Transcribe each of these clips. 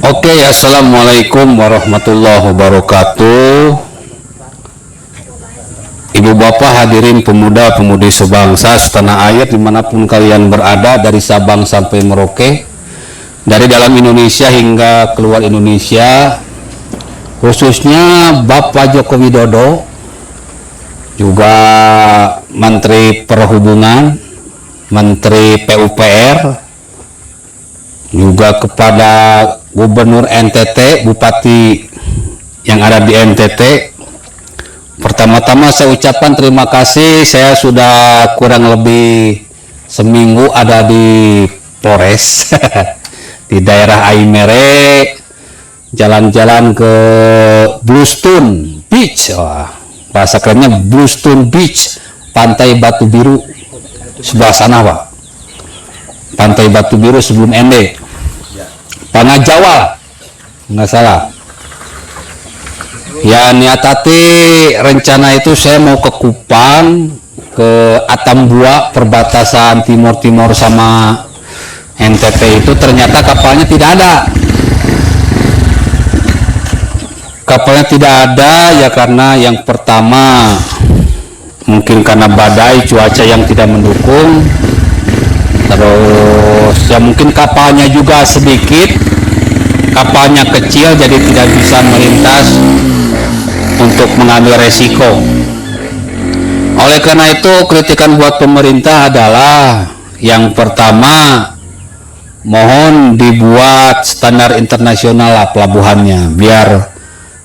Oke, assalamualaikum warahmatullahi wabarakatuh. Ibu bapak hadirin pemuda-pemudi sebangsa setanah air dimanapun kalian berada, dari Sabang sampai Merauke, dari dalam Indonesia hingga keluar Indonesia, khususnya Bapak Joko Widodo, juga Menteri Perhubungan, Menteri PUPR, juga kepada Gubernur NTT, Bupati yang ada di NTT. Pertama-tama saya ucapkan terima kasih. Saya sudah kurang lebih seminggu ada di Polres di daerah Aimere, jalan-jalan ke Bluestone Beach. Bahasa kerennya Bluestone Beach, Pantai Batu Biru sebelah sana, Pak. Pantai Batu Biru sebelum Ende, Tanah Jawa, nggak salah. Ya, niatati rencana itu saya mau ke Kupang, ke Atambua, perbatasan timur-timur sama NTT itu. Ternyata kapalnya tidak ada. Kapalnya tidak ada ya karena yang pertama mungkin karena badai, cuaca yang tidak mendukung. Terus ya mungkin kapalnya juga sedikit, kapalnya kecil, jadi tidak bisa melintas untuk mengambil resiko. Oleh karena itu, kritikan buat pemerintah adalah yang pertama, mohon dibuat standar internasional lah pelabuhannya, biar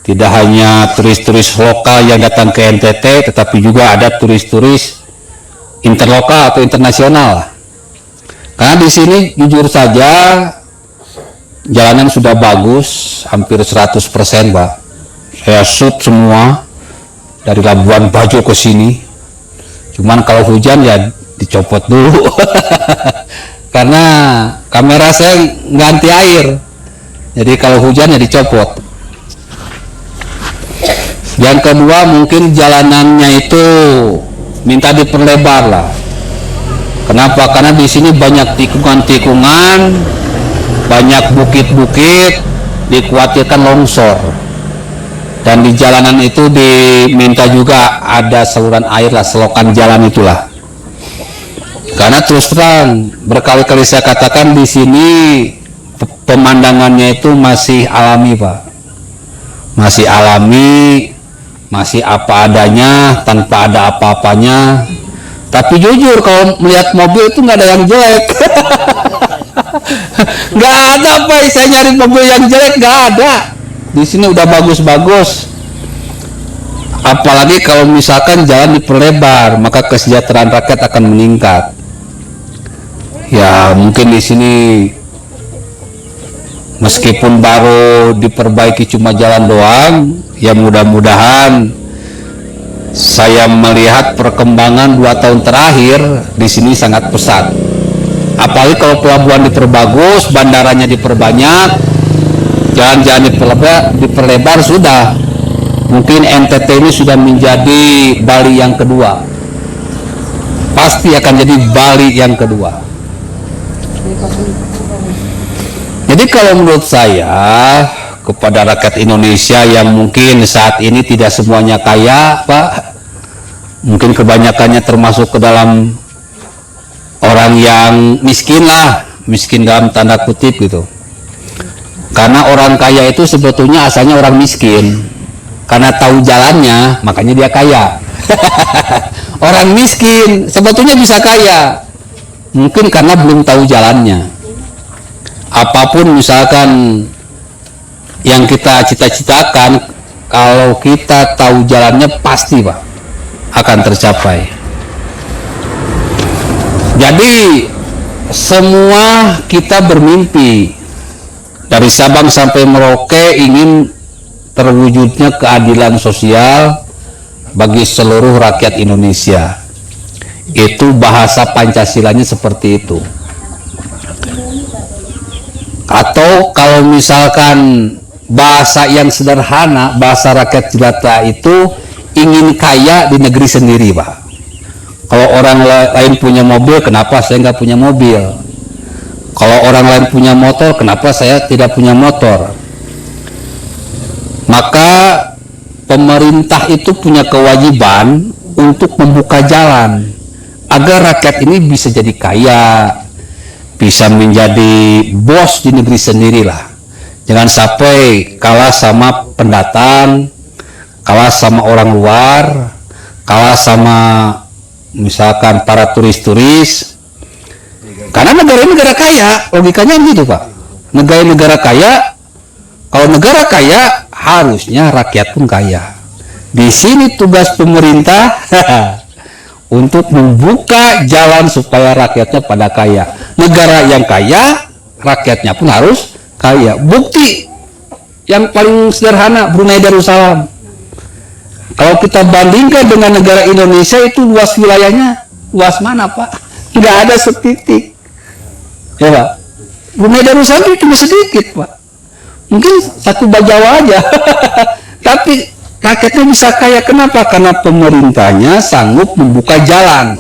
tidak hanya turis-turis lokal yang datang ke NTT, tetapi juga ada turis-turis interlokal atau internasional lah. Karena di sini jujur saja jalanan sudah bagus, hampir 100%, Pak. Saya shoot semua dari Labuan Bajo ke sini. Cuman kalau hujan ya dicopot dulu. Karena kamera saya ganti air. Jadi kalau hujan ya dicopot. Yang kedua mungkin jalanannya itu minta diperlebar lah. Kenapa? Karena di sini banyak tikungan-tikungan, banyak bukit-bukit, dikhawatirkan longsor. Dan di jalanan itu diminta juga ada saluran air lah, selokan jalan itulah. Karena terus terang, berkali-kali saya katakan di sini pemandangannya itu masih alami, Pak. Masih alami, masih apa adanya, tanpa ada apa-apanya. Tapi jujur kalau melihat mobil itu nggak ada yang jelek. Nggak ada, Pak. Saya nyari mobil yang jelek nggak ada. Di sini udah bagus-bagus. Apalagi kalau misalkan jalan diperlebar, maka kesejahteraan rakyat akan meningkat. Ya mungkin di sini meskipun baru diperbaiki cuma jalan doang, ya mudah-mudahan. Saya melihat perkembangan 2 tahun terakhir di sini sangat pesat. Apalagi kalau pelabuhan diperbagus, bandaranya diperbanyak, jalan-jalan diperlebar, sudah. Mungkin NTT ini sudah menjadi Bali yang kedua. Pasti akan jadi Bali yang kedua. Jadi kalau menurut saya, kepada rakyat Indonesia yang mungkin saat ini tidak semuanya kaya, Pak, mungkin kebanyakannya termasuk ke dalam orang yang miskin lah, miskin dalam tanda kutip gitu. Karena orang kaya itu sebetulnya asalnya orang miskin, karena tahu jalannya makanya dia kaya. Orang miskin sebetulnya bisa kaya, mungkin karena belum tahu jalannya. Apapun misalkan yang kita cita-citakan, kalau kita tahu jalannya pasti, Pak, akan tercapai. Jadi semua kita bermimpi dari Sabang sampai Merauke ingin terwujudnya keadilan sosial bagi seluruh rakyat Indonesia. Itu bahasa Pancasilanya seperti itu. Atau kalau misalkan bahasa yang sederhana, bahasa rakyat jelata itu ingin kaya di negeri sendiri, Pak. Kalau orang lain punya mobil, kenapa saya nggak punya mobil? Kalau orang lain punya motor, kenapa saya tidak punya motor? Maka pemerintah itu punya kewajiban untuk membuka jalan agar rakyat ini bisa jadi kaya, bisa menjadi bos di negeri sendirilah. Jangan sampai kalah sama pendatang, kalah sama orang luar, kalah sama misalkan para turis-turis. Karena negara ini negara kaya, logikanya gitu Pak. Negara kaya, kalau negara kaya harusnya rakyat pun kaya. Di sini tugas pemerintah untuk membuka jalan supaya rakyatnya pada kaya. Negara yang kaya, rakyatnya pun harus kaya. Bukti yang paling sederhana, Brunei Darussalam. Kalau kita bandingkan dengan negara Indonesia, itu luas wilayahnya, luas mana Pak? Nggak ada setitik. Ya Pak, Brunei Darussalam itu cuma sedikit Pak. Mungkin satu Bajawa aja. Tapi rakyatnya bisa kaya. Kenapa? Karena pemerintahnya sanggup membuka jalan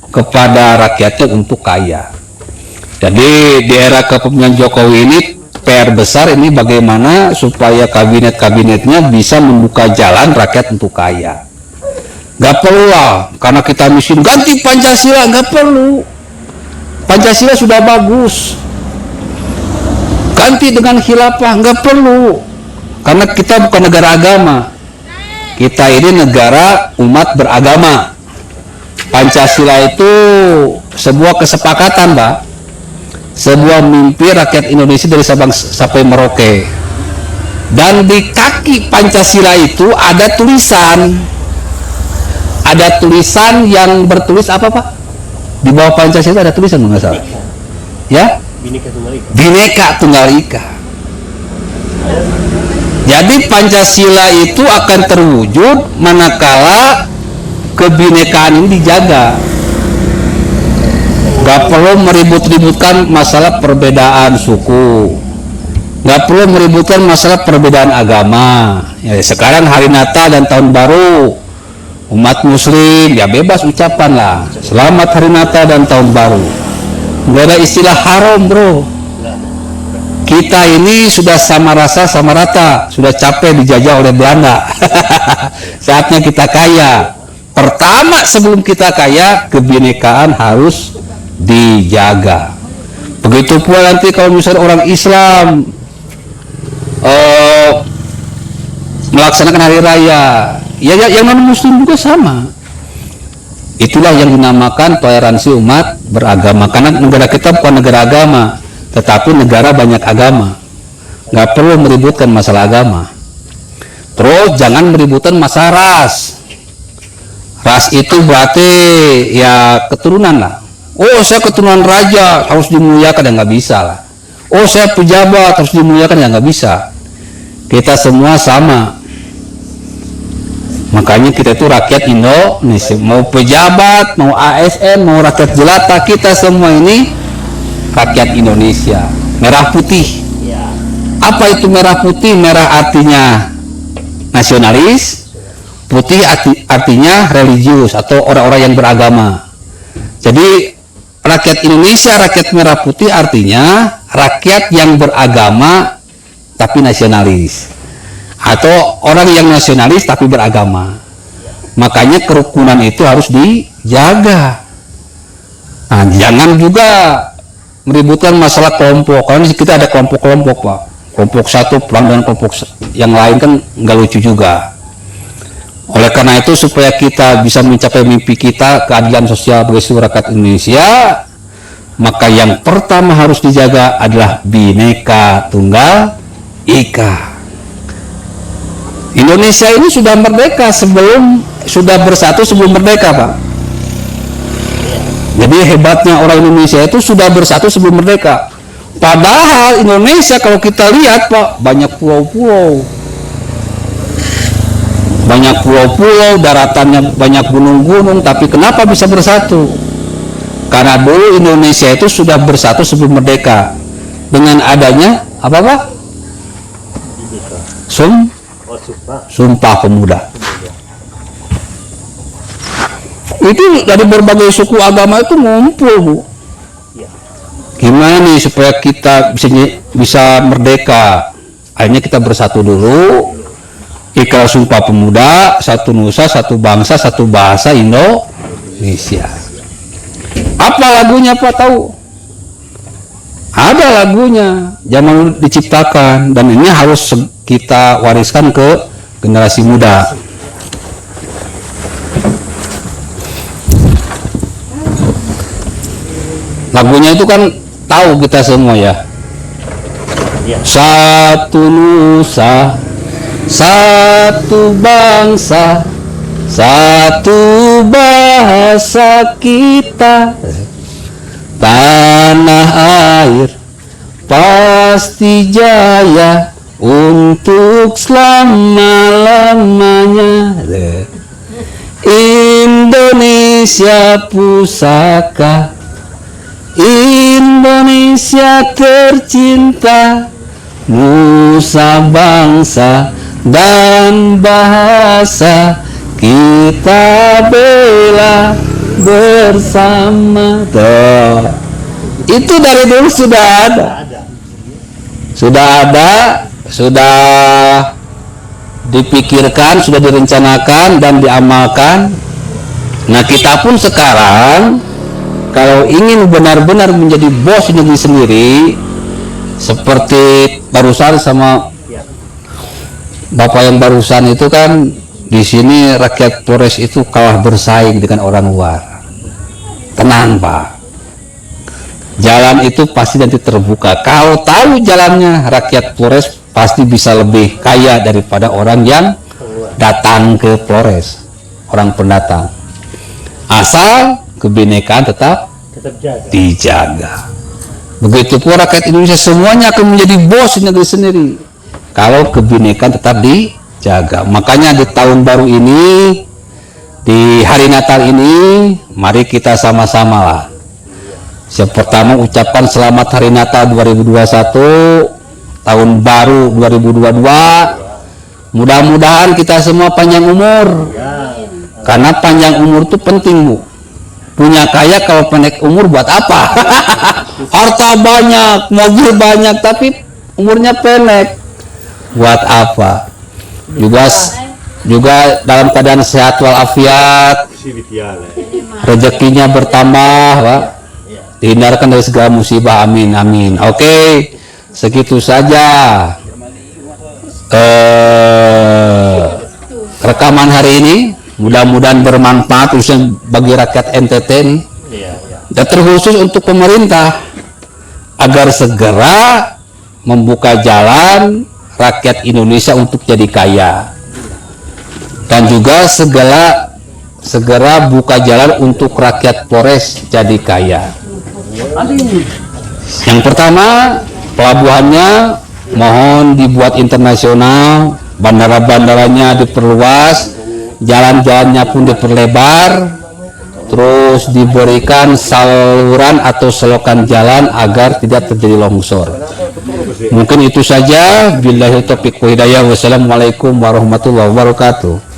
kepada rakyatnya untuk kaya. Jadi di era kepemimpinan Jokowi ini PR besar ini bagaimana supaya kabinet-kabinetnya bisa membuka jalan rakyat untuk kaya. Gak perlu lah, karena kita miskin ganti Pancasila, gak perlu. Pancasila sudah bagus. Ganti dengan khilafah, nggak perlu. Karena kita bukan negara agama. Kita ini negara umat beragama. Pancasila itu sebuah kesepakatan, Pak. Sebuah mimpi rakyat Indonesia dari Sabang sampai Merauke. Dan di kaki Pancasila itu ada tulisan. Ada tulisan yang bertulis apa, Pak? Di bawah Pancasila ada tulisan, nggak salah. Ya? Bhinneka Tunggal Ika. Jadi Pancasila itu akan terwujud manakala kebinekaan ini dijaga. Gak perlu meribut-ributkan masalah perbedaan suku, gak perlu meributkan masalah perbedaan agama. Ya, sekarang hari Natal dan Tahun Baru, umat Muslim ya bebas ucapan lah, selamat hari Natal dan Tahun Baru. Gak ada istilah haram bro. Kita ini sudah sama rasa sama rata, sudah capek dijajah oleh Belanda. Saatnya kita kaya. Pertama sebelum kita kaya, kebinekaan harus dijaga. Begitu pula nanti kalau misalnya orang Islam melaksanakan hari raya, ya yang non Muslim juga sama. Itulah yang dinamakan toleransi umat beragama. Karena negara kita bukan negara agama, tetapi negara banyak agama. Nggak perlu meributkan masalah agama. Terus jangan meributkan masalah ras. Ras itu berarti ya keturunan lah. Oh saya keturunan raja harus dimuliakan, ya nggak bisa lah. Oh saya pejabat harus dimuliakan, ya nggak bisa. Kita semua sama. Makanya kita itu rakyat Indonesia, mau pejabat, mau ASN, mau rakyat jelata, kita semua ini rakyat Indonesia. Merah putih. Apa itu merah putih? Merah artinya nasionalis, putih artinya religius atau orang-orang yang beragama. Jadi rakyat Indonesia, rakyat merah putih artinya rakyat yang beragama tapi nasionalis, atau orang yang nasionalis tapi beragama. Makanya kerukunan itu harus dijaga. Nah, jangan juga meributkan masalah kelompok. Karena kita ada kelompok-kelompok, Pak. Kelompok satu perang dengan kelompok yang lain kan nggak lucu juga. Oleh karena itu supaya kita bisa mencapai mimpi kita, keadilan sosial bagi seluruh rakyat Indonesia, maka yang pertama harus dijaga adalah Bhinneka Tunggal Ika. Indonesia ini sudah merdeka sudah bersatu sebelum merdeka, Pak. Jadi hebatnya orang Indonesia itu sudah bersatu sebelum merdeka. Padahal Indonesia kalau kita lihat, Pak, banyak pulau-pulau. Banyak pulau-pulau, daratannya banyak gunung-gunung, tapi kenapa bisa bersatu? Karena dulu Indonesia itu sudah bersatu sebelum merdeka. Dengan adanya apa, Pak? Sumpah Pemuda. Itu dari berbagai suku agama itu ngumpul, Bu. gimana nih supaya kita bisa merdeka. Akhirnya kita bersatu dulu, ikrar Sumpah Pemuda, satu nusa, satu bangsa, satu bahasa Indonesia. Apa lagunya Pak tahu? Ada lagunya, zaman diciptakan, dan ini harus kita wariskan ke generasi muda. Lagunya itu kan tahu kita semua ya. Satu nusa, satu bangsa, satu bahasa kita, tanah air pasti jaya untuk selama-lamanya. Indonesia pusaka, Indonesia tercinta, nusa bangsa dan bahasa kita bela bersama. Tuh. Itu dari dulu sudah ada. Sudah dipikirkan, sudah direncanakan dan diamalkan. Nah, kita pun sekarang kalau ingin benar-benar menjadi bos negeri sendiri, seperti barusan sama Bapak yang barusan itu kan, di sini rakyat Polres itu kalah bersaing dengan orang luar. Tenang Pak, jalan itu pasti nanti terbuka. Kalau tahu jalannya, rakyat Polres pasti bisa lebih kaya daripada orang yang datang ke Polres, orang pendatang. Asal kebinekaan tetap dijaga. Begitu pula rakyat Indonesia semuanya akan menjadi bos di negeri sendiri kalau kebinekaan tetap dijaga. Makanya di tahun baru ini, di hari Natal ini, mari kita sama-sama lah. Yang pertama ucapkan selamat hari Natal 2021, tahun baru 2022. Mudah-mudahan kita semua panjang umur, karena panjang umur itu penting Bu. Punya kaya kalau pendek umur buat apa? Harta banyak, mobil banyak, tapi umurnya pendek buat apa? Juga dalam keadaan sehat walafiat, rezekinya bertambah Pak, dihindarkan dari segala musibah, amin amin. Oke, segitu saja rekaman hari ini. Mudah-mudahan bermanfaat khususnya bagi rakyat NTT ini, dan terkhusus untuk pemerintah agar segera membuka jalan rakyat Indonesia untuk jadi kaya, dan juga segera buka jalan untuk rakyat Polres jadi kaya. Yang pertama, pelabuhannya mohon dibuat internasional, bandara-bandaranya diperluas, jalan-jalannya pun diperlebar, terus diberikan saluran atau selokan jalan agar tidak terjadi longsor. Mungkin itu saja. Billahi taufiq wa hidayah. Wassalamualaikum warahmatullahi wabarakatuh.